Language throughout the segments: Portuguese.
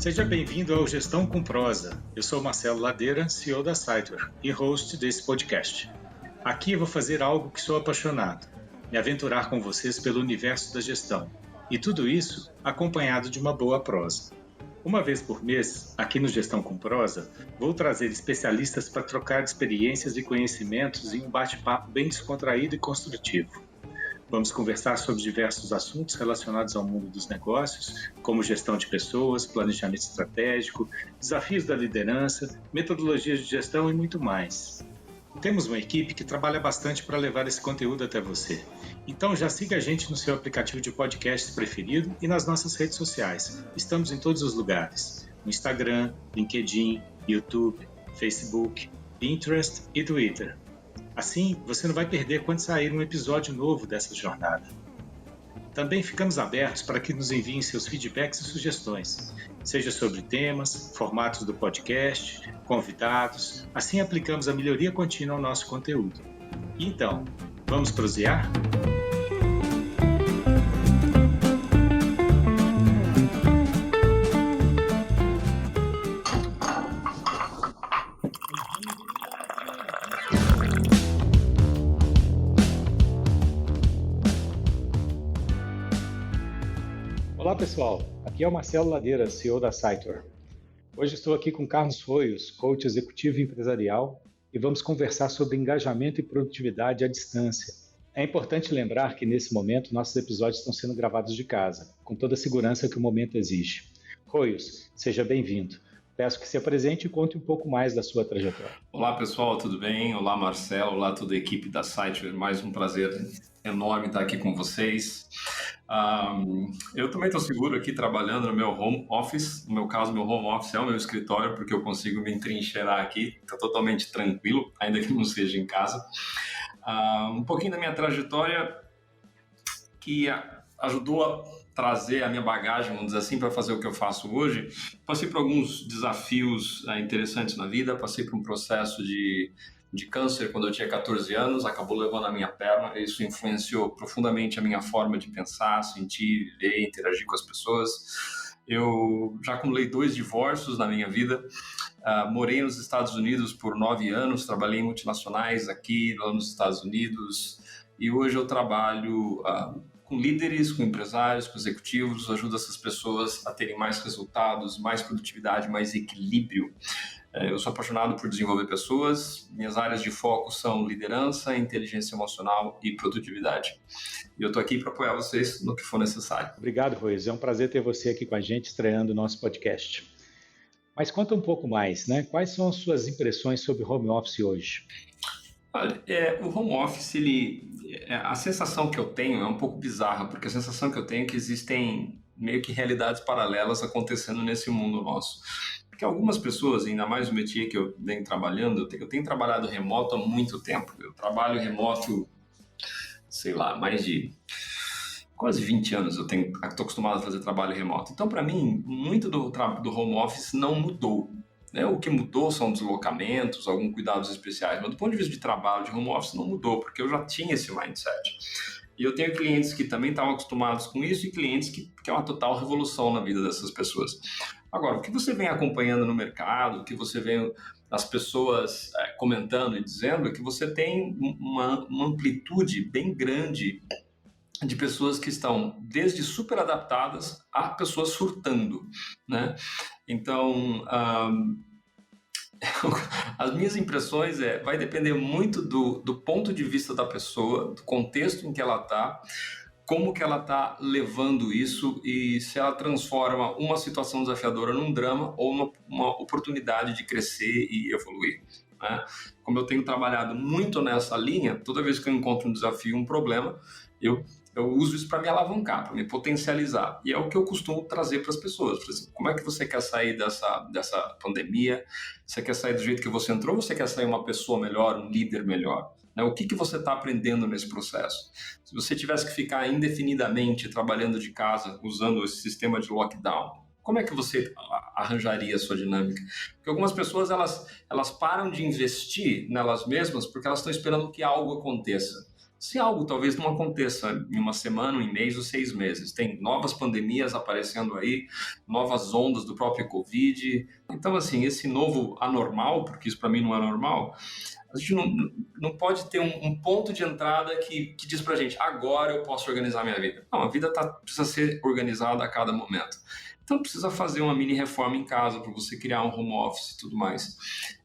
Seja bem-vindo ao Gestão com Prosa. Eu sou Marcelo Ladeira, CEO da Siteware e host desse podcast. Aqui eu vou fazer algo que sou apaixonado, me aventurar com vocês pelo universo da gestão. E tudo isso acompanhado de uma boa prosa. Uma vez por mês, aqui no Gestão com Prosa, vou trazer especialistas para trocar experiências e conhecimentos em um bate-papo bem descontraído e construtivo. Vamos conversar sobre diversos assuntos relacionados ao mundo dos negócios, como gestão de pessoas, planejamento estratégico, desafios da liderança, metodologias de gestão e muito mais. Temos uma equipe que trabalha bastante para levar esse conteúdo até você. Então já siga a gente no seu aplicativo de podcast preferido e nas nossas redes sociais. Estamos em todos os lugares: no Instagram, LinkedIn, YouTube, Facebook, Pinterest e Twitter. Assim, você não vai perder quando sair um episódio novo dessa jornada. Também ficamos abertos para que nos enviem seus feedbacks e sugestões, seja sobre temas, formatos do podcast, convidados, assim aplicamos a melhoria contínua ao nosso conteúdo. Então, vamos prosear? Olá pessoal, aqui é o Marcelo Ladeira, CEO da Siteware. Hoje estou aqui com Carlos Roios, coach executivo e empresarial, e vamos conversar sobre engajamento e produtividade à distância. É importante lembrar que nesse momento nossos episódios estão sendo gravados de casa, com toda a segurança que o momento exige. Roios, seja bem-vindo. Peço que se apresente e conte um pouco mais da sua trajetória. Olá pessoal, tudo bem? Olá Marcelo, olá toda a equipe da Siteware, mais um prazer enorme estar aqui com vocês. Eu também estou seguro aqui trabalhando no meu home office. No meu caso, meu home office é o meu escritório, porque eu consigo me entrincheirar aqui, está totalmente tranquilo, ainda que não seja em casa. Um pouquinho da minha trajetória que ajudou a trazer a minha bagagem, vamos dizer assim, para fazer o que eu faço hoje. Passei por alguns desafios interessantes na vida, passei por um processo de câncer quando eu tinha 14 anos, acabou levando a minha perna, isso influenciou profundamente a minha forma de pensar, sentir, viver, interagir com as pessoas. Eu já acumulei 2 divórcios na minha vida, morei nos Estados Unidos por 9 anos, trabalhei em multinacionais aqui, lá nos Estados Unidos, e hoje eu trabalho com líderes, com empresários, com executivos, ajudo essas pessoas a terem mais resultados, mais produtividade, mais equilíbrio. Eu sou apaixonado por desenvolver pessoas, minhas áreas de foco são liderança, inteligência emocional e produtividade. E eu estou aqui para apoiar vocês no que for necessário. Obrigado, Roiz. É um prazer ter você aqui com a gente, estreando o nosso podcast. Mas conta um pouco mais, né? Quais são as suas impressões sobre home office hoje? Olha, o home office, a sensação que eu tenho é um pouco bizarra, porque a sensação que eu tenho é que existem meio que realidades paralelas acontecendo nesse mundo nosso. Porque algumas pessoas, ainda mais o métier que eu venho trabalhando, eu tenho trabalhado remoto há muito tempo. Eu trabalho remoto, sei lá, mais de quase 20 anos eu estou acostumado a fazer trabalho remoto. Então, para mim, muito do home office não mudou. O que mudou são deslocamentos, alguns cuidados especiais, mas do ponto de vista de trabalho, de home office, não mudou, porque eu já tinha esse mindset. E eu tenho clientes que também estavam acostumados com isso e clientes que é uma total revolução na vida dessas pessoas. Agora, o que você vem acompanhando no mercado, o que você vê as pessoas comentando e dizendo, é que você tem uma amplitude bem grande de pessoas que estão desde super adaptadas a pessoas surtando, né? Então, as minhas impressões vai depender muito do ponto de vista da pessoa, do contexto em que ela está, como que ela está levando isso e se ela transforma uma situação desafiadora num drama ou uma oportunidade de crescer e evoluir, né? Como eu tenho trabalhado muito nessa linha, toda vez que eu encontro um desafio, um problema, eu uso isso para me alavancar, para me potencializar. E é o que eu costumo trazer para as pessoas. Como é que você quer sair dessa pandemia? Você quer sair do jeito que você entrou ou você quer sair uma pessoa melhor, um líder melhor? O que você está aprendendo nesse processo? Se você tivesse que ficar indefinidamente trabalhando de casa, usando esse sistema de lockdown, como é que você arranjaria a sua dinâmica? Porque algumas pessoas elas param de investir nelas mesmas porque elas estão esperando que algo aconteça. se algo talvez não aconteça em uma semana, em mês ou 6 meses. Tem novas pandemias aparecendo aí, novas ondas do próprio Covid. Então, assim, esse novo anormal, porque isso para mim não é normal, a gente não pode ter um ponto de entrada que diz pra gente, agora eu posso organizar minha vida. Não, a vida precisa ser organizada a cada momento. Então precisa fazer uma mini reforma em casa para você criar um home office e tudo mais.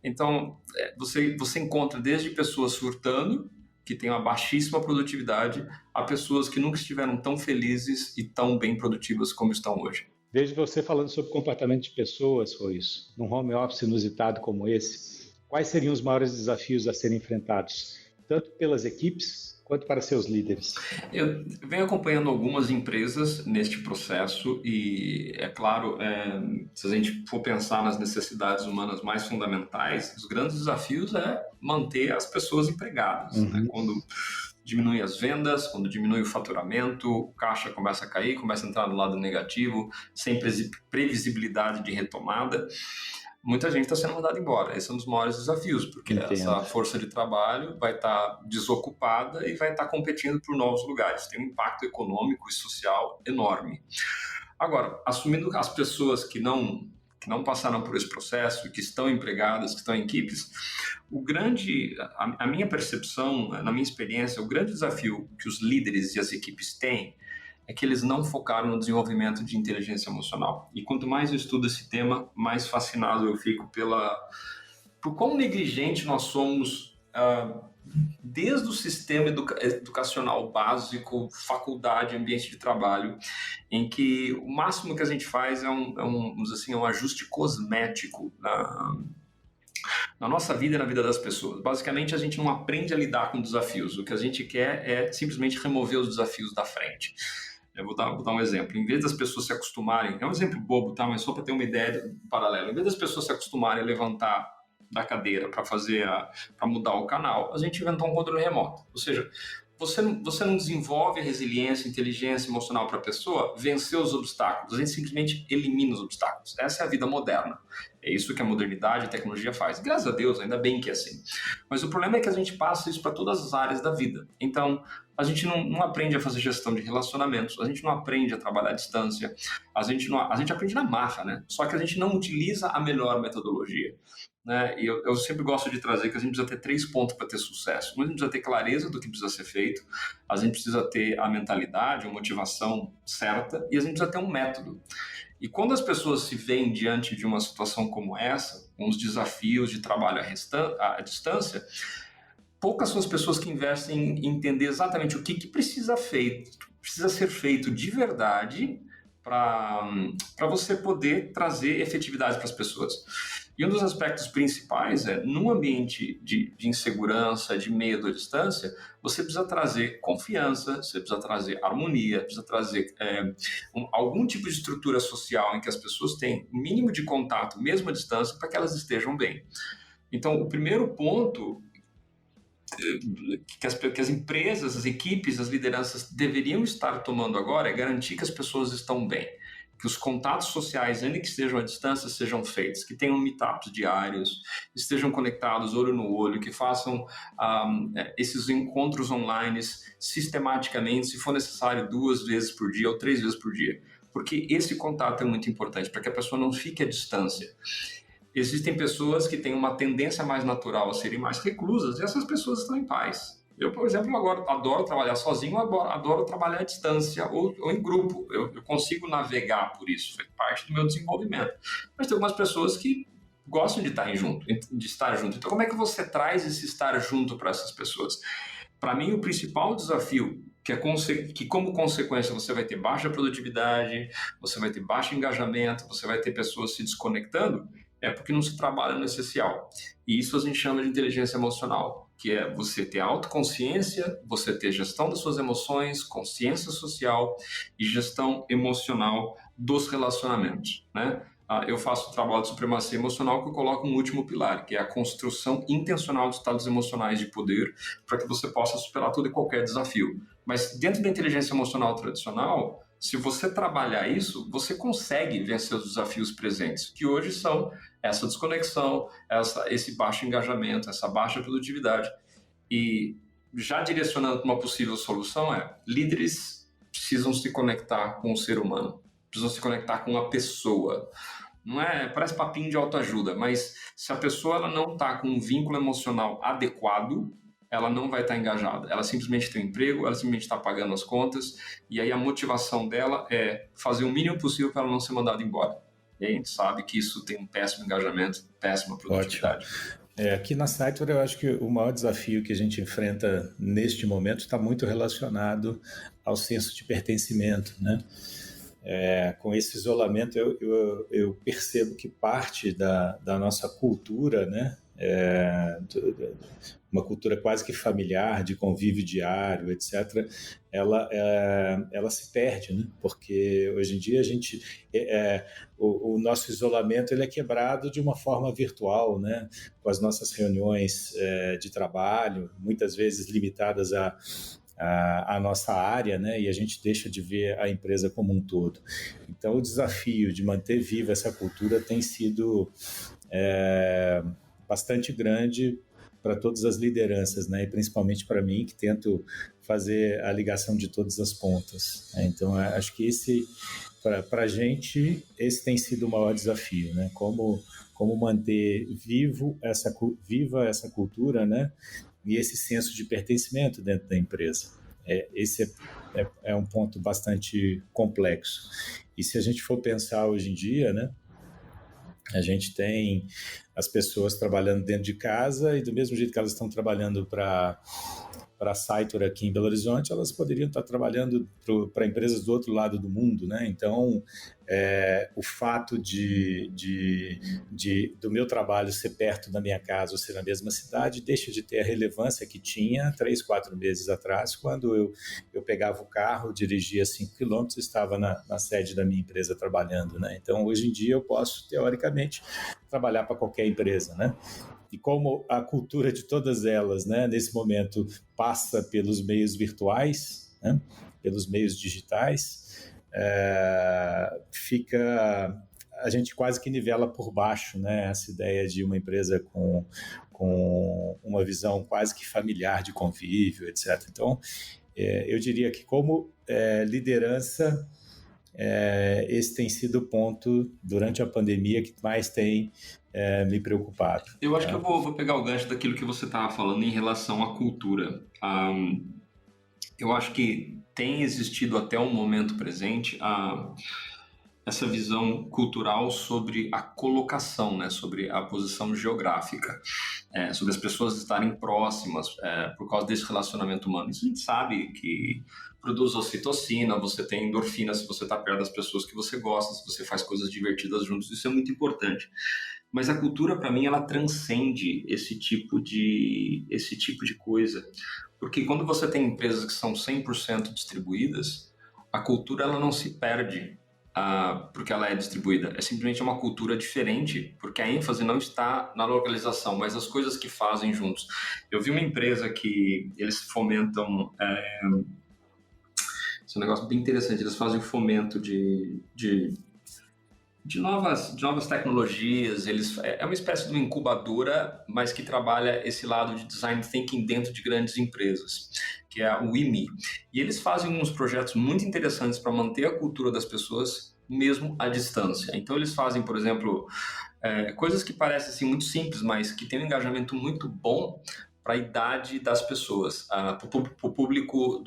Então você encontra desde pessoas surtando, que têm uma baixíssima produtividade, a pessoas que nunca estiveram tão felizes e tão bem produtivas como estão hoje. Vejo você falando sobre comportamento de pessoas, foi isso. Num home office inusitado como esse, quais seriam os maiores desafios a serem enfrentados, tanto pelas equipes quanto para seus líderes? Eu venho acompanhando algumas empresas neste processo e, é claro, se a gente for pensar nas necessidades humanas mais fundamentais, os grandes desafios é manter as pessoas empregadas. Né? Quando diminui as vendas, quando diminui o faturamento, o caixa começa a cair, começa a entrar no lado negativo, sem previsibilidade de retomada. Muita gente está sendo mandada embora. Esse é um dos maiores desafios, porque essa força de trabalho vai estar desocupada e vai estar competindo por novos lugares. Tem um impacto econômico e social enorme. Agora, assumindo as pessoas que não passaram por esse processo, que estão empregadas, que estão em equipes, a minha percepção, na minha experiência, o grande desafio que os líderes e as equipes têm é que eles não focaram no desenvolvimento de inteligência emocional. E quanto mais eu estudo esse tema, mais fascinado eu fico por quão negligente nós somos desde o sistema educacional básico, faculdade, ambiente de trabalho, em que o máximo que a gente faz é um ajuste cosmético na nossa vida e na vida das pessoas. Basicamente, a gente não aprende a lidar com desafios. O que a gente quer é simplesmente remover os desafios da frente. Eu vou dar um exemplo. Em vez das pessoas se acostumarem, é um exemplo bobo, tá? Mas só para ter uma ideia paralela. Em vez das pessoas se acostumarem a levantar da cadeira para mudar o canal, a gente inventou um controle remoto. Ou seja, você não desenvolve resiliência, inteligência emocional para a pessoa vencer os obstáculos. A gente simplesmente elimina os obstáculos. Essa é a vida moderna. É isso que a modernidade e a tecnologia faz. Graças a Deus, ainda bem que é assim. Mas o problema é que a gente passa isso para todas as áreas da vida. Então, a gente não aprende a fazer gestão de relacionamentos, a gente não aprende a trabalhar à distância, a gente aprende na marra, né? Só que a gente não utiliza a melhor metodologia. Né? E eu sempre gosto de trazer que a gente precisa ter 3 pontos para ter sucesso. A gente precisa ter clareza do que precisa ser feito, a gente precisa ter a mentalidade, a motivação certa e a gente precisa ter um método. E quando as pessoas se veem diante de uma situação como essa, com os desafios de trabalho à distância, poucas são as pessoas que investem em entender exatamente o que precisa ser feito de verdade para você poder trazer efetividade para as pessoas. E um dos aspectos principais é, num ambiente de insegurança, de medo à distância, você precisa trazer confiança, você precisa trazer harmonia, precisa trazer algum tipo de estrutura social em que as pessoas têm o mínimo de contato, mesmo à distância, para que elas estejam bem. Então, o primeiro ponto que as empresas, as equipes, as lideranças deveriam estar tomando agora é garantir que as pessoas estão bem, que os contatos sociais, ainda que estejam à distância, sejam feitos, que tenham meetups diários, estejam conectados olho no olho, que façam esses encontros online sistematicamente, se for necessário 2 vezes por dia ou 3 vezes por dia, porque esse contato é muito importante, para que a pessoa não fique à distância. Existem pessoas que têm uma tendência mais natural a serem mais reclusas e essas pessoas estão em paz. Eu, por exemplo, agora adoro trabalhar sozinho, adoro trabalhar à distância ou em grupo. Eu consigo navegar por isso, faz parte do meu desenvolvimento. Mas tem algumas pessoas que gostam de estar junto. Então, como é que você traz esse estar junto para essas pessoas? Para mim, o principal desafio, que como consequência você vai ter baixa produtividade, você vai ter baixo engajamento, você vai ter pessoas se desconectando, é porque não se trabalha no essencial. E isso a gente chama de inteligência emocional, que é você ter autoconsciência, você ter gestão das suas emoções, consciência social e gestão emocional dos relacionamentos, né? Eu faço o trabalho de supremacia emocional que eu coloco um último pilar, que é a construção intencional de estados emocionais de poder para que você possa superar todo e qualquer desafio. Mas dentro da inteligência emocional tradicional, se você trabalhar isso, você consegue vencer os desafios presentes, que hoje são essa desconexão, esse baixo engajamento, essa baixa produtividade. E já direcionando para uma possível solução, líderes precisam se conectar com o ser humano, precisam se conectar com a pessoa. Não parece papinho de autoajuda, mas se a pessoa ela não está com um vínculo emocional adequado, ela não vai estar engajada. Ela simplesmente tem um emprego, ela simplesmente está pagando as contas, e aí a motivação dela é fazer o mínimo possível para ela não ser mandada embora. E a gente sabe que isso tem um péssimo engajamento, péssima produtividade. Ótimo. Aqui na Cytware, eu acho que o maior desafio que a gente enfrenta neste momento está muito relacionado ao senso de pertencimento, né? Com esse isolamento, eu percebo que parte da nossa cultura, né, uma cultura quase que familiar, de convívio diário, etc., ela se perde, né? Porque hoje em dia o nosso isolamento ele é quebrado de uma forma virtual, né? Com as nossas reuniões de trabalho, muitas vezes limitadas a nossa área, né? E a gente deixa de ver a empresa como um todo. Então, o desafio de manter viva essa cultura tem sido bastante grande para todas as lideranças, né? E principalmente para mim, que tento fazer a ligação de todas as pontas. Então, acho que para a gente, esse tem sido o maior desafio, né? Como manter viva essa cultura, né? E esse senso de pertencimento dentro da empresa. Esse é um ponto bastante complexo. E se a gente for pensar hoje em dia, né, a gente tem as pessoas trabalhando dentro de casa e do mesmo jeito que elas estão trabalhando para a Cytware aqui em Belo Horizonte, elas poderiam estar trabalhando para empresas do outro lado do mundo, né? Então, o fato do meu trabalho ser perto da minha casa ou ser na mesma cidade deixa de ter a relevância que tinha 3, 4 meses atrás, quando eu pegava o carro, dirigia 5 quilômetros e estava na sede da minha empresa trabalhando, né? Então, hoje em dia, eu posso, teoricamente, trabalhar para qualquer empresa, né? E como a cultura de todas elas, né, nesse momento, passa pelos meios virtuais, né, pelos meios digitais, a gente quase que nivela por baixo, né, essa ideia de uma empresa com uma visão quase que familiar de convívio, etc. Então, eu diria que como liderança, esse tem sido o ponto durante a pandemia que mais tem me preocupado. Eu acho que eu vou pegar o gancho daquilo que você estava falando em relação à cultura. Eu acho que tem existido até o momento presente essa visão cultural sobre a colocação, né, sobre a posição geográfica, sobre as pessoas estarem próximas por causa desse relacionamento humano. Isso a gente sabe que produz ocitocina, você tem endorfina se você está perto das pessoas que você gosta, se você faz coisas divertidas juntos, isso é muito importante. Mas a cultura, para mim, ela transcende esse tipo de coisa. Porque quando você tem empresas que são 100% distribuídas, a cultura ela não se perde porque ela é distribuída. É simplesmente uma cultura diferente, porque a ênfase não está na localização, mas as coisas que fazem juntos. Eu vi uma empresa que eles fomentam... esse é um negócio bem interessante. Eles fazem o fomento de novas tecnologias. É uma espécie de uma incubadora, mas que trabalha esse lado de design thinking dentro de grandes empresas, que é o IMI. E eles fazem uns projetos muito interessantes para manter a cultura das pessoas mesmo à distância. Então eles fazem, por exemplo, coisas que parecem assim, muito simples, mas que têm um engajamento muito bom para a idade das pessoas, para o público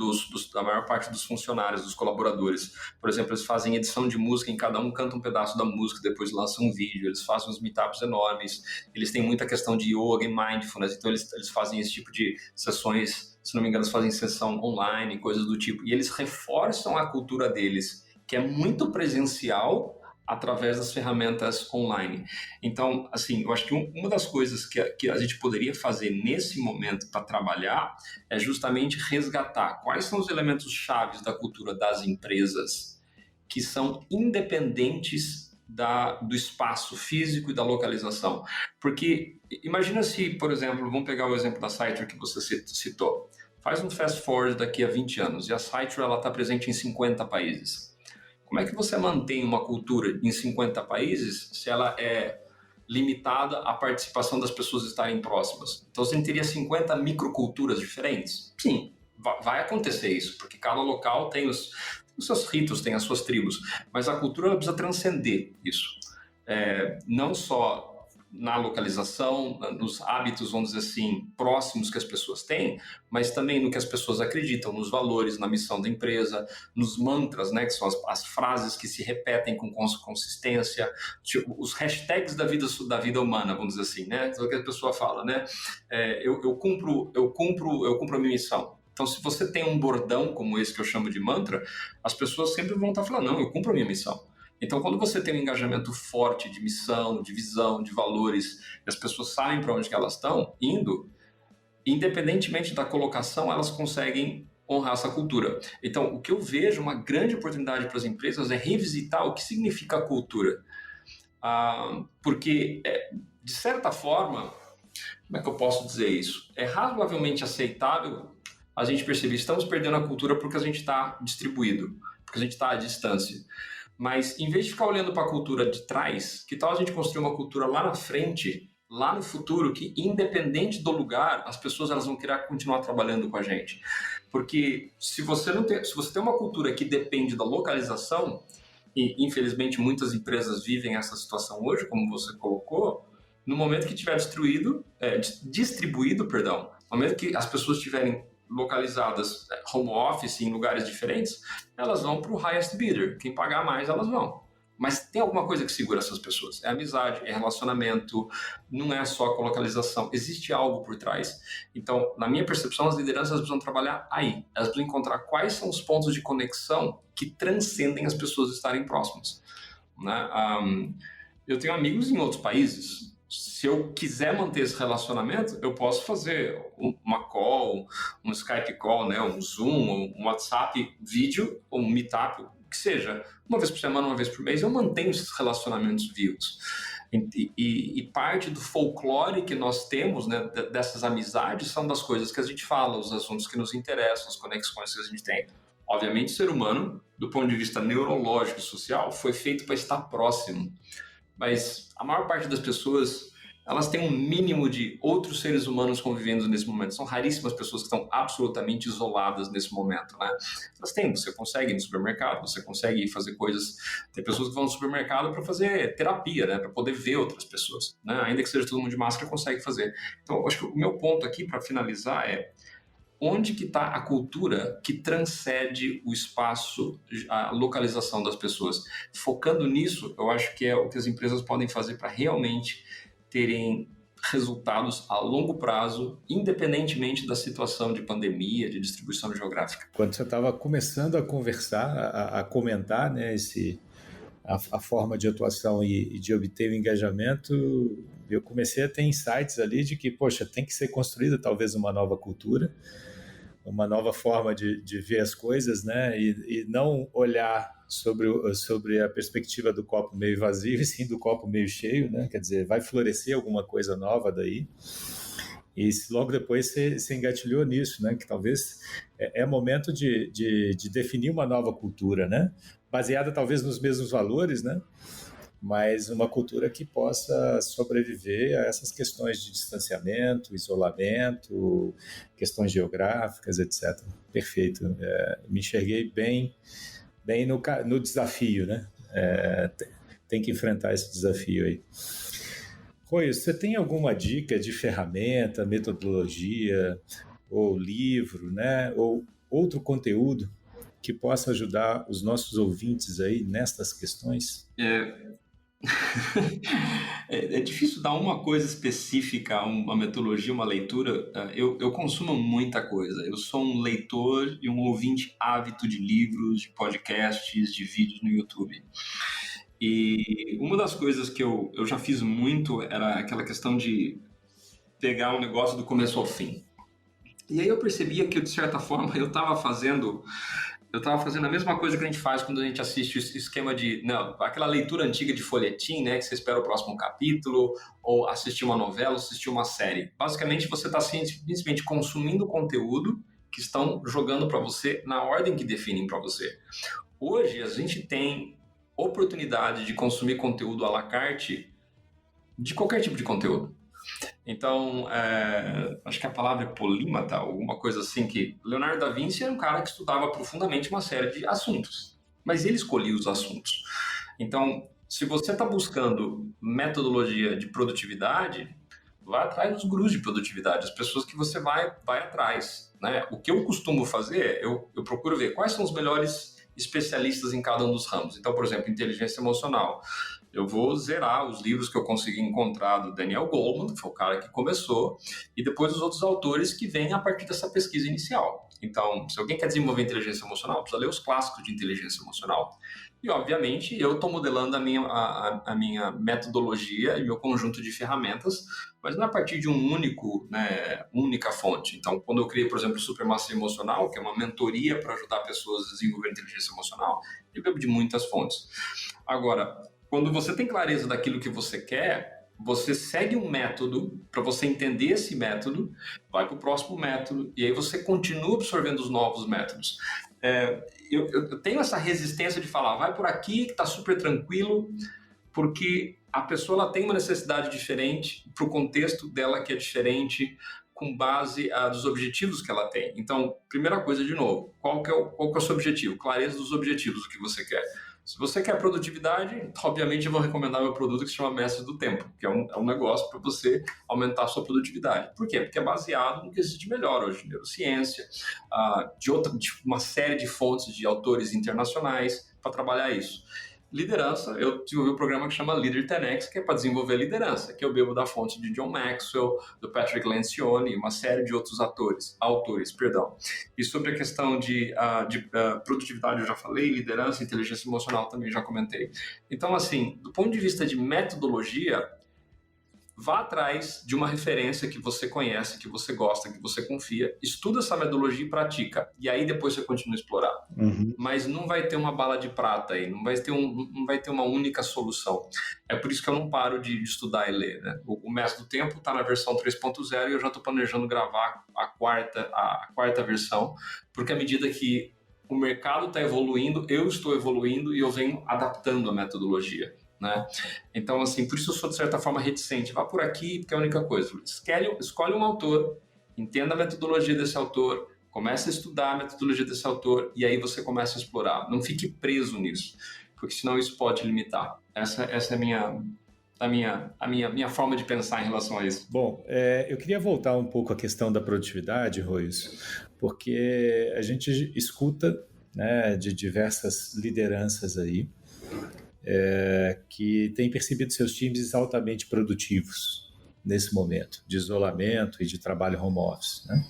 da maior parte dos funcionários, dos colaboradores. Por exemplo, eles fazem edição de música, em cada um canta um pedaço da música, depois lançam um vídeo, eles fazem uns meetups enormes, eles têm muita questão de yoga e mindfulness, então eles fazem esse tipo de sessões, se não me engano, eles fazem sessão online, coisas do tipo, e eles reforçam a cultura deles, que é muito presencial, através das ferramentas online. Então, assim, eu acho que uma das coisas que a gente poderia fazer nesse momento para trabalhar é justamente resgatar quais são os elementos chaves da cultura das empresas que são independentes do espaço físico e da localização. Porque imagina se, por exemplo, vamos pegar o exemplo da Cytware que você citou. Faz um fast forward daqui a 20 anos e a Cytware está presente em 50 países. Como é que você mantém uma cultura em 50 países se ela é limitada à participação das pessoas estarem próximas. Então, você teria 50 microculturas diferentes? Sim, vai acontecer isso, porque cada local tem os seus ritos, tem as suas tribos, mas a cultura ela precisa transcender isso. Não só na localização, nos hábitos, vamos dizer assim, próximos que as pessoas têm, mas também no que as pessoas acreditam, nos valores, na missão da empresa, nos mantras, né, que são as frases que se repetem com consistência, tipo, os hashtags da vida humana, vamos dizer assim, né, o que a pessoa fala, né, eu cumpro a minha missão. Então, se você tem um bordão como esse que eu chamo de mantra, as pessoas sempre vão estar falando, não, eu cumpro a minha missão. Então, quando você tem um engajamento forte de missão, de visão, de valores, e as pessoas sabem para onde que elas estão indo, independentemente da colocação, elas conseguem honrar essa cultura. Então, o que eu vejo, uma grande oportunidade para as empresas é revisitar o que significa a cultura. Porque, de certa forma, como é que eu posso dizer isso? É razoavelmente aceitável a gente perceber que estamos perdendo a cultura porque a gente está distribuído, porque a gente está à distância. Mas, em vez de ficar olhando para a cultura de trás, que tal a gente construir uma cultura lá na frente, lá no futuro, que independente do lugar, as pessoas elas vão querer continuar trabalhando com a gente. Porque se você tem uma cultura que depende da localização, e infelizmente muitas empresas vivem essa situação hoje, como você colocou, no momento que tiver distribuído, no momento que as pessoas estiverem localizadas home office em lugares diferentes, elas vão para o highest bidder. Quem pagar mais, elas vão. Mas tem alguma coisa que segura essas pessoas. É amizade, é relacionamento, não é só a localização. Existe algo por trás. Então, na minha percepção, as lideranças precisam trabalhar aí. Elas precisam encontrar quais são os pontos de conexão que transcendem as pessoas estarem próximas. Né? Eu tenho amigos em outros países. Se eu quiser manter esse relacionamento, eu posso fazer uma call, um Skype call, né, um Zoom, um WhatsApp vídeo, ou um Meetup, o que seja. Uma vez por semana, uma vez por mês, eu mantenho esses relacionamentos vivos. E parte do folclore que nós temos, né, dessas amizades, são das coisas que a gente fala, os assuntos que nos interessam, as conexões que a gente tem. Obviamente, o ser humano, do ponto de vista neurológico e social, foi feito para estar próximo. Mas a maior parte das pessoas, elas têm um mínimo de outros seres humanos convivendo nesse momento. São raríssimas pessoas que estão absolutamente isoladas nesse momento, né? Elas têm, você consegue ir no supermercado, você consegue fazer coisas... Tem pessoas que vão no supermercado para fazer terapia, né? Para poder ver outras pessoas, né? Ainda que seja todo mundo de máscara, consegue fazer. Então, eu acho que o meu ponto aqui, para finalizar, é onde que está a cultura que transcende o espaço, a localização das pessoas. Focando nisso, eu acho que é o que as empresas podem fazer para realmente terem resultados a longo prazo, independentemente da situação de pandemia, de distribuição geográfica. Quando você estava começando a conversar, a comentar, né, a forma de atuação e de obter o engajamento, eu comecei a ter insights ali de que, poxa, tem que ser construída talvez uma nova cultura, uma nova forma de ver as coisas, né? E não olhar sobre a perspectiva do copo meio vazio, e sim do copo meio cheio, né? Quer dizer, vai florescer alguma coisa nova daí. E logo depois você engatilhou nisso, né? Que talvez é momento de definir uma nova cultura, né? Baseada talvez nos mesmos valores, né? Mas uma cultura que possa sobreviver a essas questões de distanciamento, isolamento, questões geográficas, etc. Perfeito. Me enxerguei bem no desafio, né? Tem que enfrentar esse desafio aí. Rui, você tem alguma dica de ferramenta, metodologia, ou livro, né? Ou outro conteúdo que possa ajudar os nossos ouvintes aí nestas questões? É difícil dar uma coisa específica, uma metodologia, uma leitura. Eu consumo muita coisa. Eu sou um leitor e um ouvinte ávido de livros, de podcasts, de vídeos no YouTube. E uma das coisas que eu já fiz muito era aquela questão de pegar um negócio do começo ao fim. E aí eu percebia que, de certa forma, eu estava fazendo a mesma coisa que a gente faz quando a gente assiste o esquema de... Não, aquela leitura antiga de folhetim, né? Que você espera o próximo capítulo, ou assistir uma novela, ou assistir uma série. Basicamente, você está simplesmente consumindo conteúdo que estão jogando para você na ordem que definem para você. Hoje, a gente tem oportunidade de consumir conteúdo à la carte de qualquer tipo de conteúdo. Então, acho que a palavra é polímata, alguma coisa assim, que Leonardo da Vinci era um cara que estudava profundamente uma série de assuntos, mas ele escolhia os assuntos. Então, se você está buscando metodologia de produtividade, vai atrás dos gurus de produtividade, as pessoas que você vai atrás, né? O que eu costumo fazer, eu procuro ver quais são os melhores especialistas em cada um dos ramos. Então, por exemplo, inteligência emocional. Eu vou zerar os livros que eu consegui encontrar do Daniel Goleman, que foi o cara que começou, e depois os outros autores que vêm a partir dessa pesquisa inicial. Então, se alguém quer desenvolver inteligência emocional, precisa ler os clássicos de inteligência emocional. E, obviamente, eu estou modelando a minha metodologia e meu conjunto de ferramentas, mas não é a partir de única fonte. Então, quando eu criei, por exemplo, o Supremacia Emocional, que é uma mentoria para ajudar pessoas a desenvolver inteligência emocional, eu bebo de muitas fontes. Agora, quando você tem clareza daquilo que você quer, você segue um método para você entender esse método, vai para o próximo método e aí você continua absorvendo os novos métodos. Eu tenho essa resistência de falar, vai por aqui que está super tranquilo, porque a pessoa ela tem uma necessidade diferente para o contexto dela que é diferente, com base dos objetivos que ela tem. Então, primeira coisa, de novo, qual que é o seu objetivo? Clareza dos objetivos, o que você quer. Se você quer produtividade, obviamente eu vou recomendar meu produto que se chama Mestre do Tempo, que é um negócio para você aumentar a sua produtividade. Por quê? Porque é baseado no que existe de melhor hoje, neurociência, de uma série de fontes de autores internacionais para trabalhar isso. Liderança, eu desenvolvi um programa que chama Leader 10X, que é para desenvolver liderança, que eu bebo da fonte de John Maxwell, do Patrick Lencioni e uma série de outros autores. E sobre a questão de produtividade eu já falei, liderança, inteligência emocional também já comentei. Então, assim, do ponto de vista de metodologia, vá atrás de uma referência que você conhece, que você gosta, que você confia, estuda essa metodologia e pratica, e aí depois você continua a explorar. Uhum. Mas não vai ter uma bala de prata aí, não vai ter uma única solução. É por isso que eu não paro de estudar e ler, né? O Mestre do Tempo está na versão 3.0 e eu já estou planejando gravar a quarta versão, porque à medida que o mercado está evoluindo, eu estou evoluindo e eu venho adaptando a metodologia. Né? Então, assim, por isso eu sou, de certa forma, reticente. Vá por aqui, porque é a única coisa. Escolhe um autor, entenda a metodologia desse autor, comece a estudar a metodologia desse autor e aí você começa a explorar. Não fique preso nisso, porque senão isso pode te limitar. Essa é a minha forma de pensar em relação a isso. Bom, eu queria voltar um pouco à questão da produtividade, Ruiz, porque a gente escuta, né, de diversas lideranças aí, que têm percebido seus times altamente produtivos nesse momento de isolamento e de trabalho home office, né?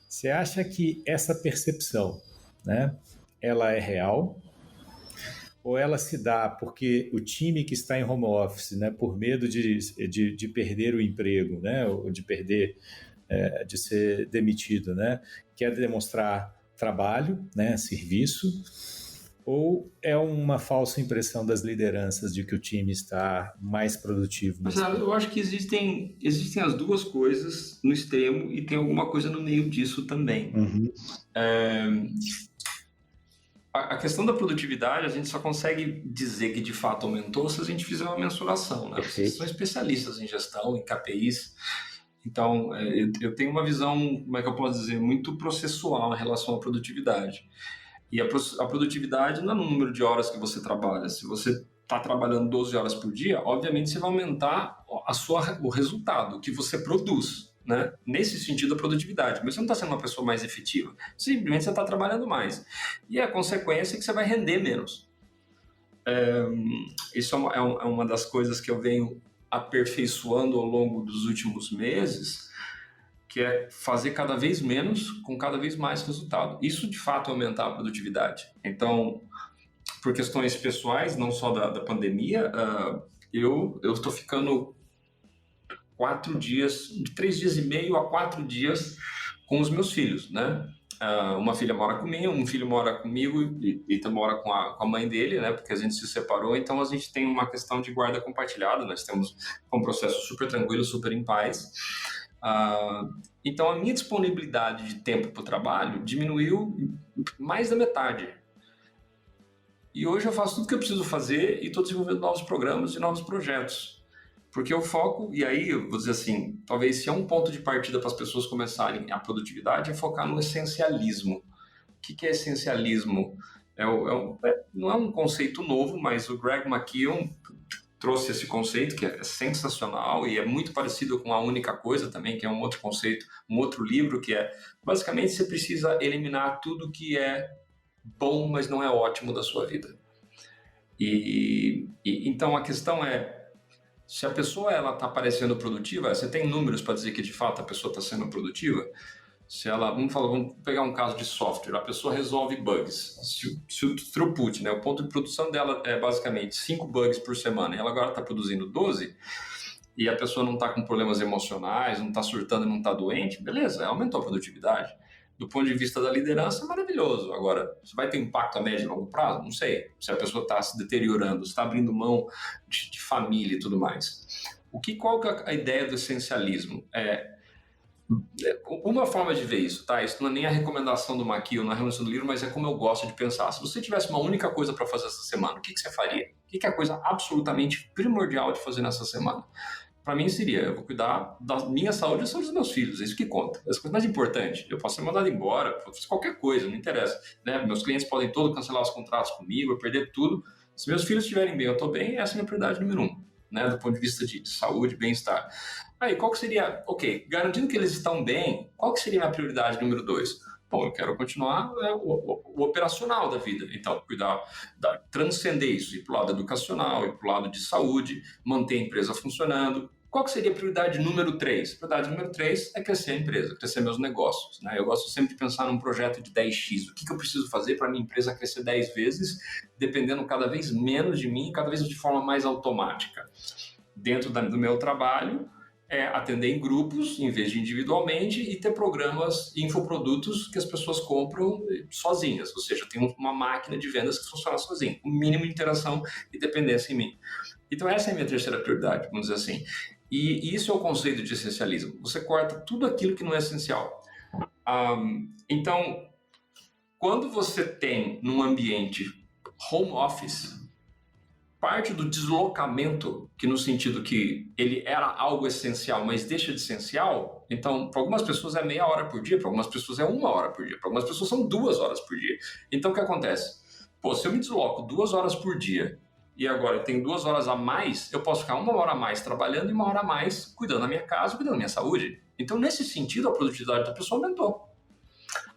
Você acha que essa percepção, né, ela é real? Ou ela se dá porque o time que está em home office, né, por medo de perder o emprego, né, ou de perder, de ser demitido, né, quer demonstrar trabalho, né, serviço? Ou é uma falsa impressão das lideranças de que o time está mais produtivo? Mas eu acho que existem as duas coisas no extremo e tem alguma coisa no meio disso também. Uhum. A questão da produtividade, a gente só consegue dizer que de fato aumentou se a gente fizer uma mensuração, né? Vocês são especialistas em gestão, em KPIs. Então, eu tenho uma visão, como é que eu posso dizer, muito processual em relação à produtividade. E a produtividade não é no número de horas que você trabalha. Se você está trabalhando 12 horas por dia, obviamente você vai aumentar o resultado, o que você produz, né? Nesse sentido, a produtividade. Mas você não está sendo uma pessoa mais efetiva. Simplesmente você está trabalhando mais. E a consequência é que você vai render menos. Isso é uma das coisas que eu venho aperfeiçoando ao longo dos últimos meses, que é fazer cada vez menos com cada vez mais resultado. Isso, de fato, é aumentar a produtividade. Então, por questões pessoais, não só da pandemia, eu estou ficando 4 dias, de 3 dias e meio a 4 dias com os meus filhos, né? Uma filha mora comigo, um filho mora comigo e mora com a mãe dele, né? Porque a gente se separou, então a gente tem uma questão de guarda compartilhada, nós temos um processo super tranquilo, super em paz. Então a minha disponibilidade de tempo para o trabalho diminuiu mais da metade. E hoje eu faço tudo que eu preciso fazer e estou desenvolvendo novos programas e novos projetos. Porque o foco, e aí eu vou dizer assim, talvez se é um ponto de partida para as pessoas começarem a produtividade, é focar no essencialismo. O que é essencialismo? Não é um conceito novo, mas o Greg McKeown trouxe esse conceito que é sensacional e é muito parecido com A Única Coisa também, que é um outro conceito, um outro livro que é, basicamente, você precisa eliminar tudo que é bom, mas não é ótimo da sua vida. Então a questão é, se a pessoa está parecendo produtiva, você tem números para dizer que de fato a pessoa está sendo produtiva? Se ela, vamos pegar um caso de software, a pessoa resolve bugs. Se o throughput, né, o ponto de produção dela é basicamente 5 bugs por semana, e ela agora está produzindo 12, e a pessoa não está com problemas emocionais, não está surtando, não está doente, beleza, aumentou a produtividade. Do ponto de vista da liderança, é maravilhoso. Agora, se vai ter impacto a médio e longo prazo? Não sei. Se a pessoa está se deteriorando, está abrindo mão de família e tudo mais. Qual que é a ideia do essencialismo? Uma forma de ver isso, tá? Isso não é nem a recomendação do McKeown, não é a recomendação do livro, mas é como eu gosto de pensar. Se você tivesse uma única coisa para fazer essa semana, o que você faria? O que é a coisa absolutamente primordial de fazer nessa semana? Para mim seria, eu vou cuidar da minha saúde e da saúde dos meus filhos, é isso que conta. Essa coisa mais importante. Eu posso ser mandado embora, posso fazer qualquer coisa, não interessa. Né? Meus clientes podem todos cancelar os contratos comigo, eu perder tudo. Se meus filhos estiverem bem, eu estou bem, essa é a minha prioridade número 1, né? Do ponto de vista de saúde, bem-estar. Aí, qual que seria, garantindo que eles estão bem, qual que seria a minha prioridade número 2? Bom, eu quero continuar o operacional da vida. Então, cuidar, transcender isso, ir para o lado educacional, ir para o lado de saúde, manter a empresa funcionando. Qual que seria a prioridade número 3? A prioridade número 3 é crescer a empresa, crescer meus negócios. Né? Eu gosto sempre de pensar num projeto de 10x. O que eu preciso fazer para a minha empresa crescer 10 vezes, dependendo cada vez menos de mim, cada vez de forma mais automática. Dentro do meu trabalho, atender em grupos, em vez de individualmente, e ter programas e infoprodutos que as pessoas compram sozinhas. Ou seja, tem uma máquina de vendas que funciona sozinha, com o mínimo de interação e dependência em mim. Então essa é a minha terceira prioridade, vamos dizer assim. E isso é o conceito de essencialismo. Você corta tudo aquilo que não é essencial. Então, quando você tem num ambiente home office, parte do deslocamento, que no sentido que ele era algo essencial, mas deixa de essencial, então, para algumas pessoas é meia hora por dia, para algumas pessoas é 1 hora por dia, para algumas pessoas são 2 horas por dia. Então, o que acontece? Se eu me desloco 2 horas por dia e agora eu tenho 2 horas a mais, eu posso ficar 1 hora a mais trabalhando e 1 hora a mais cuidando da minha casa, cuidando da minha saúde. Então, nesse sentido, a produtividade da pessoa aumentou.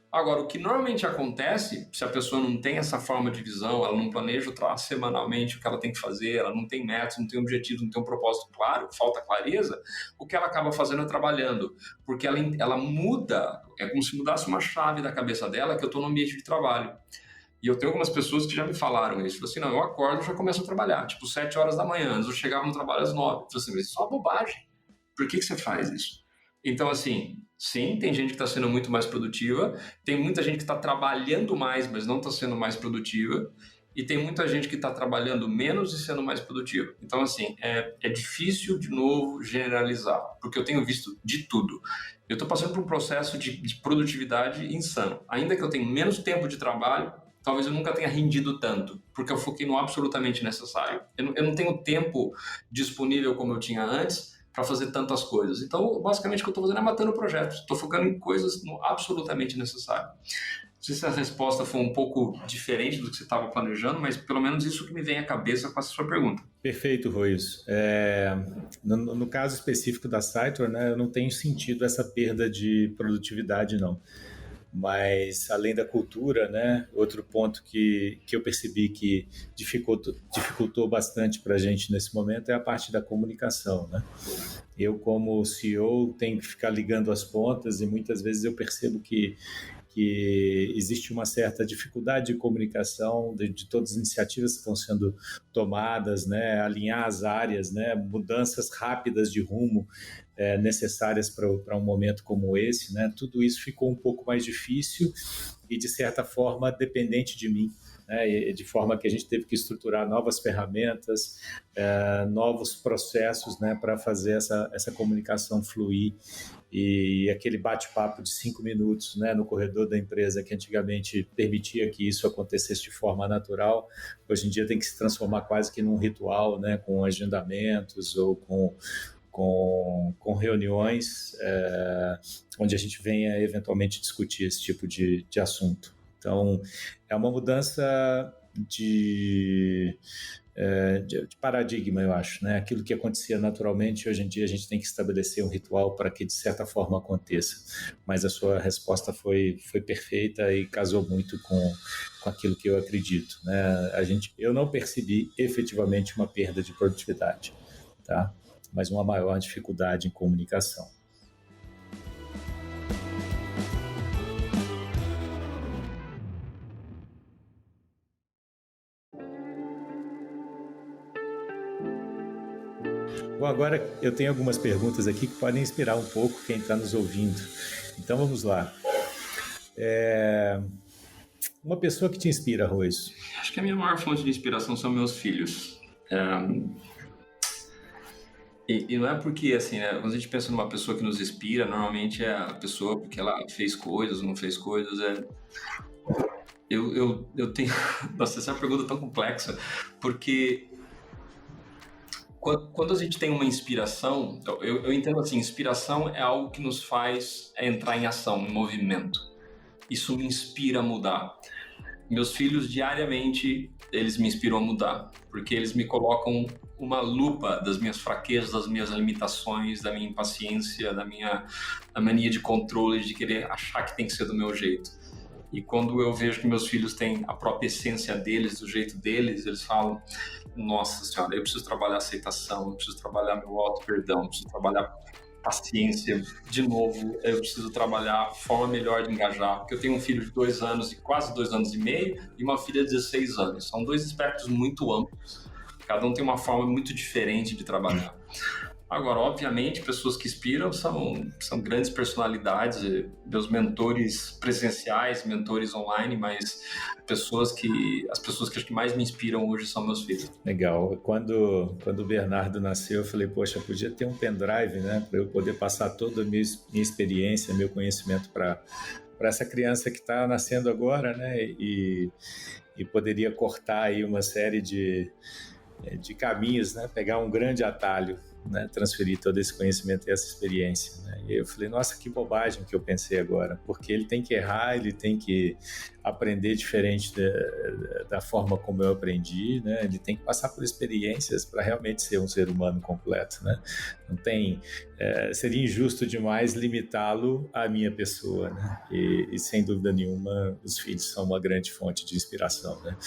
Agora, o que normalmente acontece, se a pessoa não tem essa forma de visão, ela não planeja semanalmente o que ela tem que fazer, ela não tem metas, não tem objetivo, não tem um propósito claro, falta clareza, o que ela acaba fazendo é trabalhando, porque ela muda, é como se mudasse uma chave da cabeça dela, que eu estou no ambiente de trabalho. E eu tenho algumas pessoas que já me falaram isso, assim, não, eu acordo e já começo a trabalhar, 7 horas da manhã, antes eu chegava no trabalho às 9, assim, mas isso é uma bobagem, por que você faz isso? Então, assim, sim, tem gente que está sendo muito mais produtiva, tem muita gente que está trabalhando mais, mas não está sendo mais produtiva, e tem muita gente que está trabalhando menos e sendo mais produtiva. Então, assim, é difícil, de novo, generalizar, porque eu tenho visto de tudo. Eu estou passando por um processo de produtividade insano. Ainda que eu tenha menos tempo de trabalho, talvez eu nunca tenha rendido tanto, porque eu foquei no absolutamente necessário. Eu não tenho tempo disponível como eu tinha antes, para fazer tantas coisas. Então, basicamente, o que eu estou fazendo é matando projetos. Estou focando em coisas no absolutamente necessário. Não sei se a resposta foi um pouco diferente do que você estava planejando, mas pelo menos isso que me vem à cabeça com essa sua pergunta. Perfeito, Ruiz. No caso específico da Cytor, né, eu não tenho sentido essa perda de produtividade, não. Mas, além da cultura, né, outro ponto que eu percebi que dificultou bastante para a gente nesse momento é a parte da comunicação, né? Eu, como CEO, tenho que ficar ligando as pontas e muitas vezes eu percebo que existe uma certa dificuldade de comunicação de todas as iniciativas que estão sendo tomadas, né, alinhar as áreas, né, mudanças rápidas de rumo necessárias para um momento como esse, né, tudo isso ficou um pouco mais difícil e, de certa forma, dependente de mim. né? E de forma que a gente teve que estruturar novas ferramentas, novos processos, né, para fazer essa comunicação fluir. E aquele bate-papo de 5 minutos, né, no corredor da empresa, que antigamente permitia que isso acontecesse de forma natural, hoje em dia tem que se transformar quase que num ritual, né, com agendamentos ou com reuniões onde a gente venha eventualmente discutir esse tipo de assunto. Então, é uma mudança de paradigma, eu acho, né? Aquilo que acontecia naturalmente, hoje em dia a gente tem que estabelecer um ritual para que de certa forma aconteça. Mas a sua resposta foi perfeita e casou muito com aquilo que eu acredito, né? Eu não percebi efetivamente uma perda de produtividade, tá? Mas uma maior dificuldade em comunicação. Bom, agora eu tenho algumas perguntas aqui que podem inspirar um pouco quem está nos ouvindo. Então vamos lá. Uma pessoa que te inspira, Royce? Acho que a minha maior fonte de inspiração são meus filhos. E não é porque, assim, né, quando a gente pensa numa pessoa que nos inspira, normalmente é a pessoa porque ela fez coisas ou não fez coisas. Eu tenho... Nossa, essa é uma pergunta tão complexa, porque quando a gente tem uma inspiração, eu entendo assim, inspiração é algo que nos faz entrar em ação, em movimento. Isso me inspira a mudar. Meus filhos, diariamente, eles me inspiram a mudar, porque eles me colocam uma lupa das minhas fraquezas, das minhas limitações, da minha impaciência, da mania de controle, de querer achar que tem que ser do meu jeito. E quando eu vejo que meus filhos têm a própria essência deles, do jeito deles, eles falam: nossa senhora, eu preciso trabalhar aceitação, eu preciso trabalhar meu auto-perdão, eu preciso trabalhar paciência, de novo, eu preciso trabalhar a forma melhor de engajar, porque eu tenho um filho de 2 anos e quase 2 anos e meio e uma filha de 16 anos. São 2 espectros muito amplos, cada um tem uma forma muito diferente de trabalhar. Agora, obviamente, pessoas que inspiram são grandes personalidades, meus mentores presenciais, mentores online, mas as pessoas que acho que mais me inspiram hoje são meus filhos. Legal. Quando o Bernardo nasceu, eu falei, poxa, podia ter um pendrive, né, para eu poder passar toda a minha experiência, meu conhecimento para essa criança que está nascendo agora, né, e poderia cortar aí uma série de caminhos, né, pegar um grande atalho, né, transferir todo esse conhecimento e essa experiência, né? E eu falei, nossa, que bobagem que eu pensei agora, porque ele tem que errar, ele tem que aprender diferente da forma como eu aprendi, né? Ele tem que passar por experiências para realmente ser um ser humano completo, né? Não tem, seria injusto demais limitá-lo à minha pessoa, né? E sem dúvida nenhuma, os filhos são uma grande fonte de inspiração, né?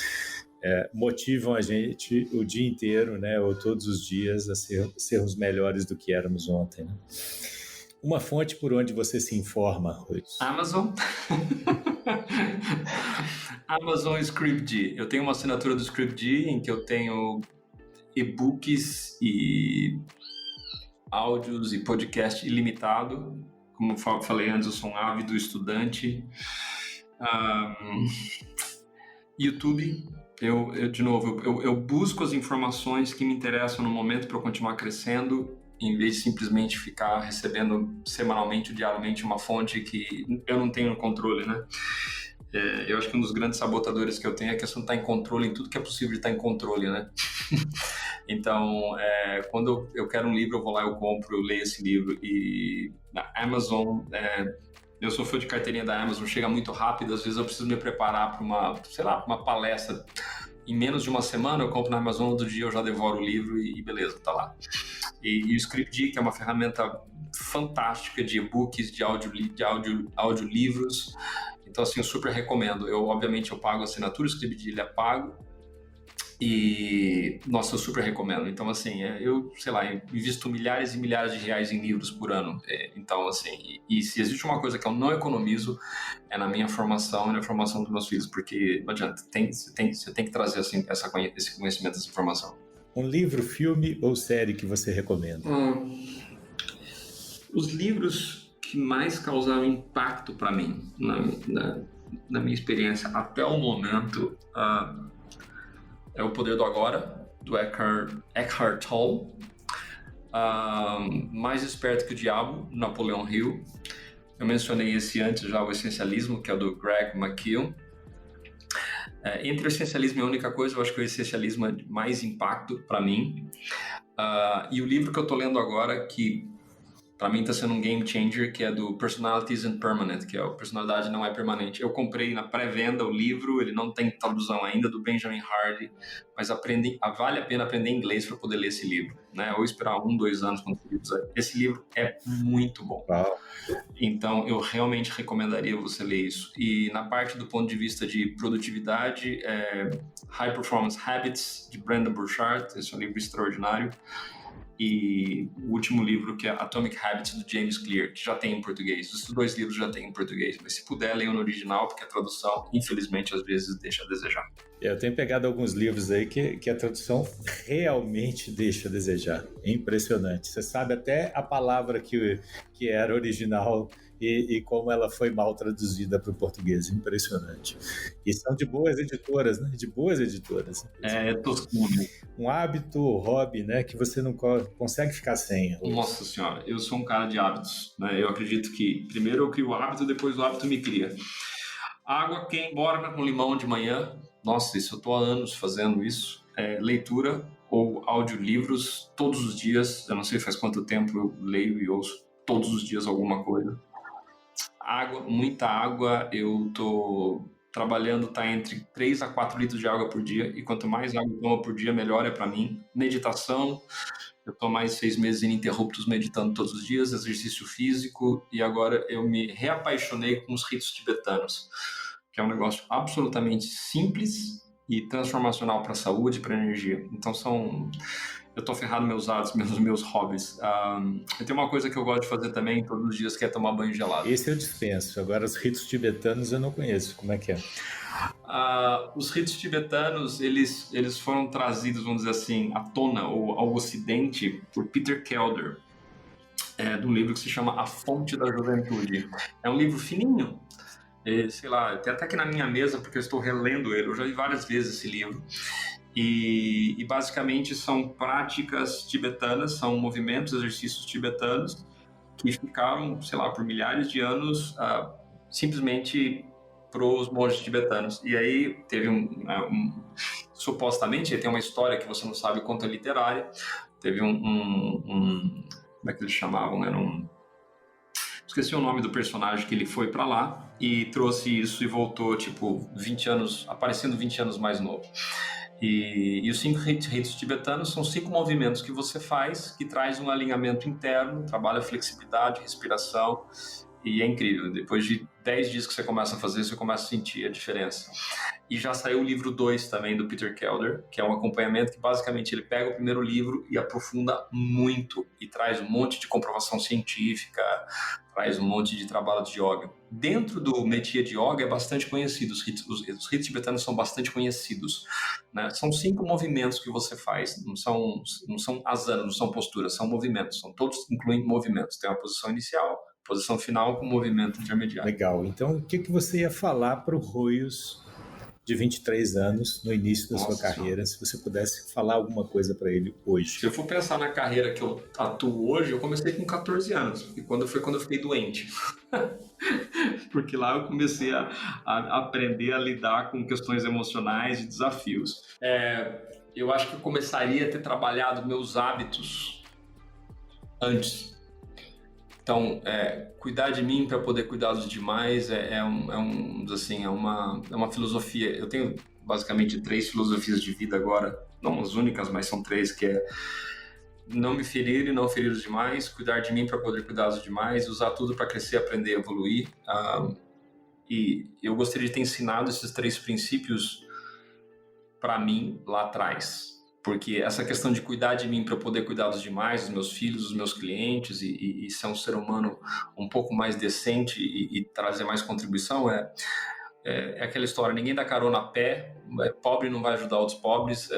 Motivam a gente o dia inteiro, né, ou todos os dias a sermos melhores do que éramos ontem, né? Uma fonte por onde você se informa, Royce? Amazon. Amazon ScriptD. Eu tenho uma assinatura do ScriptD em que eu tenho e-books e áudios e podcast ilimitado. Como eu falei antes, eu sou um ávido estudante. YouTube. Eu busco as informações que me interessam no momento para eu continuar crescendo, em vez de simplesmente ficar recebendo semanalmente ou diariamente uma fonte que eu não tenho controle, né? Eu acho que um dos grandes sabotadores que eu tenho é a questão de estar em controle em tudo que é possível de estar em controle, né? Então, quando eu quero um livro, eu vou lá, eu compro, eu leio esse livro. E na Amazon... eu sou fã de carteirinha da Amazon, chega muito rápido, às vezes eu preciso me preparar para uma palestra. Em menos de uma semana eu compro na Amazon, outro dia eu já devoro o livro e beleza, tá lá. E o ScriptD, que é uma ferramenta fantástica de e-books, de audiolivros, então assim, eu super recomendo. Obviamente eu pago a assinatura, o ScriptD ele é pago, e, nossa, eu super recomendo. Então, assim, eu invisto milhares e milhares de reais em livros por ano. Então, assim, e se existe uma coisa que eu não economizo, é na minha formação e na formação dos meus filhos, porque não adianta, você tem que trazer assim, esse conhecimento, essa informação. Um livro, filme ou série que você recomenda? Os livros que mais causaram impacto para mim na minha experiência, até o momento, é O Poder do Agora, do Eckhart Tolle. Mais Esperto que o Diabo, Napoleão Hill. Eu mencionei esse antes já, o Essencialismo, que é do Greg McKeown. Entre o essencialismo e a única coisa, eu acho que o essencialismo é de mais impacto para mim. E o livro que eu estou lendo agora, que para mim está sendo um game changer, que é do Personality Isn't Permanent, que é o Personalidade Não É Permanente. Eu comprei na pré-venda o livro, ele não tem tradução ainda, do Benjamin Hardy, mas vale a pena aprender inglês para poder ler esse livro, né? Ou esperar 1-2 anos quando o livro sair. Esse livro é muito bom. Uau. Então, eu realmente recomendaria você ler isso. E na parte do ponto de vista de produtividade, High Performance Habits, de Brendon Burchard, esse é um livro extraordinário. E o último livro, que é Atomic Habits, do James Clear, que já tem em português. Esses 2 livros já tem em português, mas se puder, leiam no original, porque a tradução, infelizmente, às vezes deixa a desejar. Eu tenho pegado alguns livros aí que a tradução realmente deixa a desejar. É impressionante. Você sabe até a palavra que era original e como ela foi mal traduzida para o português. Impressionante. E são de boas editoras, né? De boas editoras. É tosco. Um hábito, hobby, né? Que você não consegue ficar sem. Nossa Senhora, eu sou um cara de hábitos, né? Eu acredito que primeiro eu crio o hábito, depois o hábito me cria. Água quente, bora com limão de manhã. Nossa, isso eu estou há anos fazendo isso. Leitura ou audiolivros todos os dias. Eu não sei faz quanto tempo eu leio e ouço todos os dias alguma coisa. Água, muita água. Eu estou trabalhando, entre 3 a 4 litros de água por dia. E quanto mais água eu tomo por dia, melhor é para mim. Meditação. Eu estou mais 6 meses ininterruptos meditando todos os dias. Exercício físico. E agora eu me reapaixonei com os ritos tibetanos, que é um negócio absolutamente simples e transformacional para a saúde e para a energia. Então eu estou ferrado meus hábitos, meus hobbies. E tem uma coisa que eu gosto de fazer também todos os dias, que é tomar banho gelado. Esse eu dispenso. Agora, os ritos tibetanos eu não conheço. Como é que é? Os ritos tibetanos, eles foram trazidos, vamos dizer assim, à tona ou ao ocidente por Peter Kelder, de um livro que se chama A Fonte da Juventude. É um livro fininho, sei lá, tem até aqui na minha mesa, porque eu estou relendo ele. Eu já li várias vezes esse livro. E basicamente são práticas tibetanas, são movimentos, exercícios tibetanos que ficaram, sei lá, por milhares de anos simplesmente para os monges tibetanos. E aí teve supostamente, tem uma história que você não sabe o quanto é literária, teve como é que eles chamavam? Esqueci o nome do personagem, que ele foi para lá e trouxe isso e voltou, 20 anos, aparecendo 20 anos mais novo. E os 5 ritos tibetanos são 5 movimentos que você faz, que traz um alinhamento interno, trabalha flexibilidade, respiração, e é incrível. Depois de 10 dias que você começa a fazer, você começa a sentir a diferença. E já saiu o livro 2 também, do Peter Kelder, que é um acompanhamento que basicamente ele pega o primeiro livro e aprofunda muito, e traz um monte de comprovação científica, traz um monte de trabalho de yoga. Dentro do métier de yoga é bastante conhecido, os ritos tibetanos são bastante conhecidos, né? São 5 movimentos que você faz, não são asanas, não são posturas, são movimentos, todos incluem movimentos. Tem uma posição inicial, posição final com movimento intermediário. Legal. Então, o que você ia falar para o Roios de 23 anos, no início da sua carreira, se você pudesse falar alguma coisa para ele hoje? Se eu for pensar na carreira que eu atuo hoje, eu comecei com 14 anos, e quando eu fiquei doente. Porque lá eu comecei a aprender a lidar com questões emocionais e desafios. Eu acho que eu começaria a ter trabalhado meus hábitos antes. Então, cuidar de mim para poder cuidar dos demais é uma filosofia. Eu tenho basicamente 3 filosofias de vida agora, não as únicas, mas são 3, que é não me ferir e não ferir os demais, cuidar de mim para poder cuidar dos demais, usar tudo para crescer, aprender e evoluir. E eu gostaria de ter ensinado esses 3 princípios para mim lá atrás. Porque essa questão de cuidar de mim para poder cuidar dos demais, dos meus filhos, dos meus clientes e ser um ser humano um pouco mais decente e trazer mais contribuição é aquela história, ninguém dá carona a pé, pobre não vai ajudar outros pobres,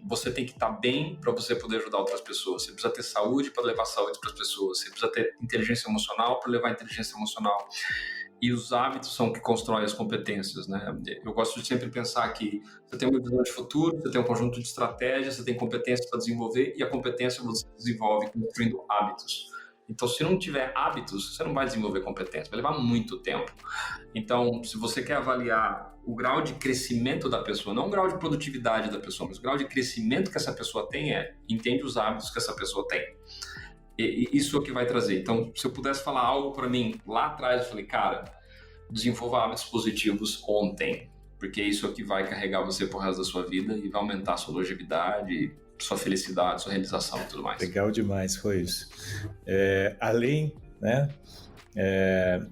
você tem que estar bem para você poder ajudar outras pessoas, você precisa ter saúde para levar saúde para as pessoas, você precisa ter inteligência emocional para levar inteligência emocional. e os hábitos são o que constroem as competências, né? Eu gosto de sempre pensar que você tem uma visão de futuro, você tem um conjunto de estratégias, você tem competências para desenvolver, e a competência você desenvolve construindo hábitos. Então, se não tiver hábitos, você não vai desenvolver competência, vai levar muito tempo. Então, se você quer avaliar o grau de crescimento da pessoa, não o grau de produtividade da pessoa, mas o grau de crescimento que essa pessoa tem entende os hábitos que essa pessoa tem. E isso é o que vai trazer. Então, se eu pudesse falar algo para mim lá atrás, eu falei, cara, desenvolva hábitos positivos ontem, porque isso é o que vai carregar você pro resto da sua vida e vai aumentar a sua longevidade, sua felicidade, sua realização e tudo mais. Legal demais, foi isso. Além, né,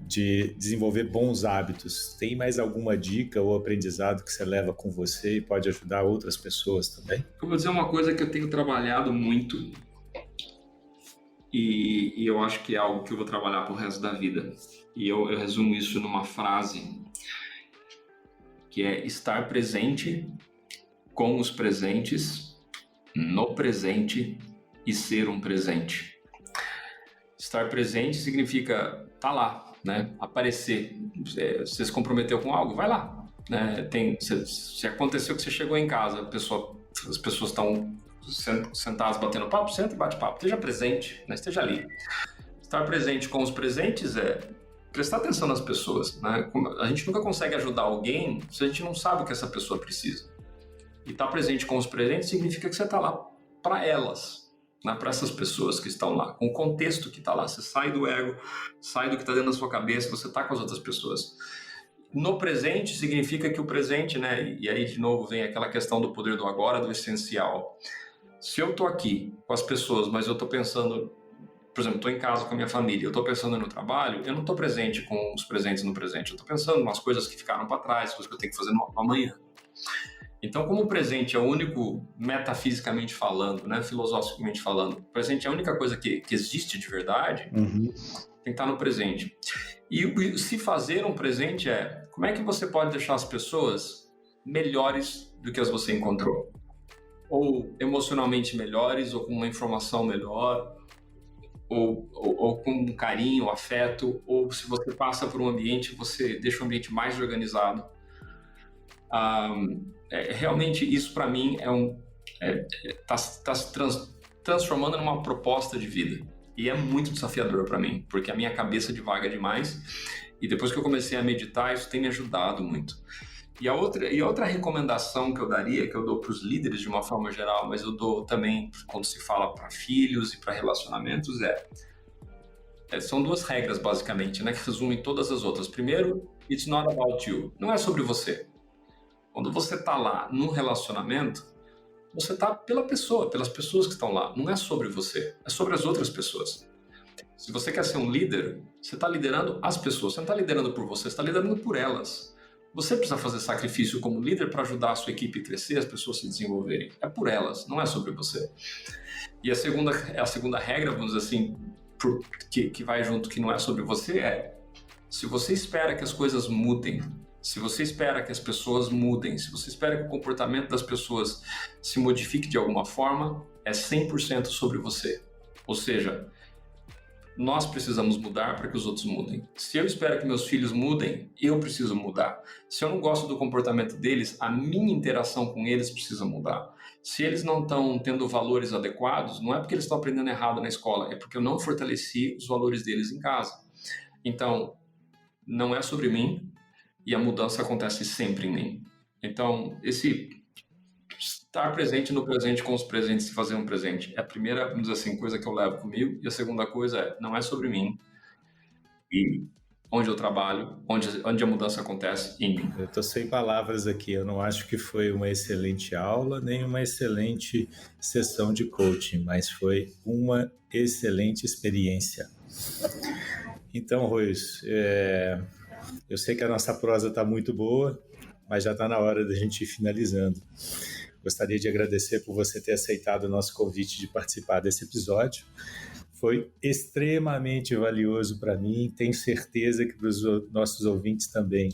de desenvolver bons hábitos, tem mais alguma dica ou aprendizado que você leva com você e pode ajudar outras pessoas também? Eu vou dizer uma coisa que eu tenho trabalhado muito e eu acho que é algo que eu vou trabalhar pro resto da vida. E eu resumo isso numa frase que é estar presente com os presentes, no presente e ser um presente. Estar presente significa estar lá, né? Aparecer. Você se comprometeu com algo? Vai lá. Né? Se aconteceu que você chegou em casa, as pessoas estão sentadas batendo papo, senta e bate papo. Esteja presente, né? Esteja ali. Estar presente com os presentes prestar atenção nas pessoas, né? A gente nunca consegue ajudar alguém se a gente não sabe o que essa pessoa precisa. E estar presente com os presentes significa que você está lá para elas, né? Para essas pessoas que estão lá, com o contexto que está lá. Você sai do ego, sai do que está dentro da sua cabeça, você está com as outras pessoas. No presente significa que o presente, né? E aí de novo vem aquela questão do poder do agora, do essencial. Se eu estou aqui com as pessoas, mas eu estou pensando, por exemplo, estou em casa com a minha família, eu estou pensando no trabalho, eu não estou presente com os presentes no presente, eu estou pensando em umas coisas que ficaram para trás, coisas que eu tenho que fazer no amanhã. Então, como o presente é o único, metafisicamente falando, né, filosoficamente falando, o presente é a única coisa que existe de verdade, tem que estar no presente. E se fazer um presente como é que você pode deixar as pessoas melhores do que as você encontrou? Ou emocionalmente melhores, ou com uma informação melhor, ou com um carinho, afeto, ou se você passa por um ambiente, você deixa o ambiente mais organizado. Realmente isso para mim tá se transformando numa proposta de vida e é muito desafiador para mim, porque a minha cabeça divaga demais e depois que eu comecei a meditar, isso tem me ajudado muito. E a outra recomendação que eu daria, que eu dou para os líderes de uma forma geral, mas eu dou também quando se fala para filhos e para relacionamentos, são duas regras basicamente, né, que resumem todas as outras. Primeiro, it's not about you, não é sobre você. Quando você está lá num relacionamento, você está pela pessoa, pelas pessoas que estão lá, não é sobre você, é sobre as outras pessoas. Se você quer ser um líder, você está liderando as pessoas, você não está liderando por você está liderando por elas. Você precisa fazer sacrifício como líder para ajudar a sua equipe a crescer, as pessoas se desenvolverem. É por elas, não é sobre você. E a segunda regra, vamos dizer assim, que vai junto, que não é sobre você, se você espera que as coisas mudem, se você espera que as pessoas mudem, se você espera que o comportamento das pessoas se modifique de alguma forma, é 100% sobre você. Ou seja, nós precisamos mudar para que os outros mudem. Se eu espero que meus filhos mudem, eu preciso mudar. Se eu não gosto do comportamento deles, a minha interação com eles precisa mudar. Se eles não estão tendo valores adequados, não é porque eles estão aprendendo errado na escola, é porque eu não fortaleci os valores deles em casa. Então, não é sobre mim e a mudança acontece sempre em mim. Então, estar presente no presente com os presentes e fazer um presente é a primeira, vamos dizer assim, coisa que eu levo comigo. E a segunda coisa não é sobre mim e onde eu trabalho, onde a mudança acontece em mim. Eu estou sem palavras aqui. Eu não acho que foi uma excelente aula, nem uma excelente sessão de coaching, mas foi uma excelente experiência. Então, Ruiz, eu sei que a nossa prosa está muito boa, mas já está na hora da gente ir finalizando. Gostaria de agradecer por você ter aceitado o nosso convite de participar desse episódio. Foi extremamente valioso para mim, tenho certeza que para os nossos ouvintes também.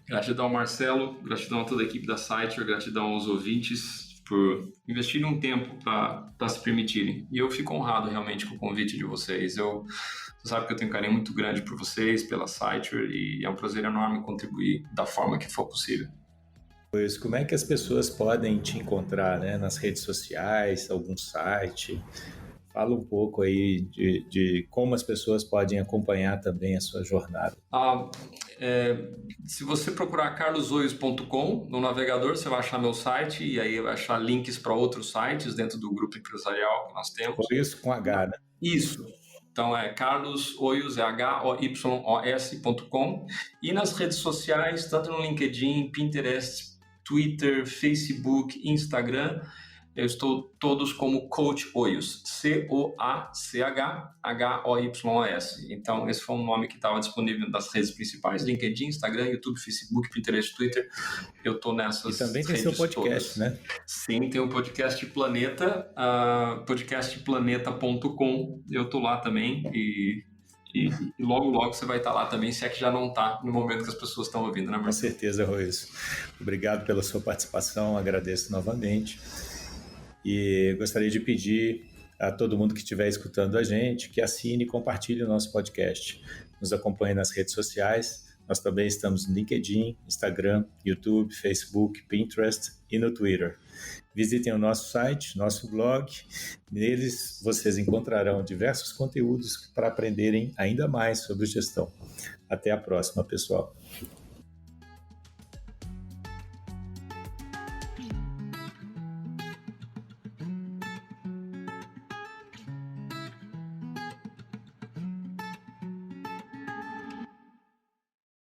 Gratidão, Marcelo, gratidão a toda a equipe da Siteor, gratidão aos ouvintes. por investirem um tempo para se permitirem. E eu fico honrado realmente com o convite de vocês. Você sabe que eu tenho um carinho muito grande por vocês, pela Siteware, e é um prazer enorme contribuir da forma que for possível. Pois, como é que as pessoas podem te encontrar, né? Nas redes sociais, algum site? Fala um pouco aí de como as pessoas podem acompanhar também a sua jornada. Se você procurar carlosoios.com no navegador, você vai achar meu site e aí vai achar links para outros sites dentro do grupo empresarial que nós temos. Oios com H, né? Isso. Então é carlosoios, HOYOS.com, e nas redes sociais, tanto no LinkedIn, Pinterest, Twitter, Facebook, Instagram, eu estou todos como Coach Oios, COACHHOYOS. Então, esse foi um nome que estava disponível nas redes principais, LinkedIn, Instagram, YouTube, Facebook, Pinterest, Twitter. Eu estou nessas redes. E também tem seu podcast, todas, né? Sim, tem o podcast Planeta, podcastplaneta.com. Eu estou lá também e logo você vai estar lá também, se é que já não está no momento que as pessoas estão ouvindo, né, Marcelo? Com certeza, Ruiz. Obrigado pela sua participação, agradeço novamente. E gostaria de pedir a todo mundo que estiver escutando a gente que assine e compartilhe o nosso podcast. Nos acompanhe nas redes sociais. Nós também estamos no LinkedIn, Instagram, YouTube, Facebook, Pinterest e no Twitter. Visitem o nosso site, nosso blog. Neles vocês encontrarão diversos conteúdos para aprenderem ainda mais sobre gestão. Até a próxima, pessoal.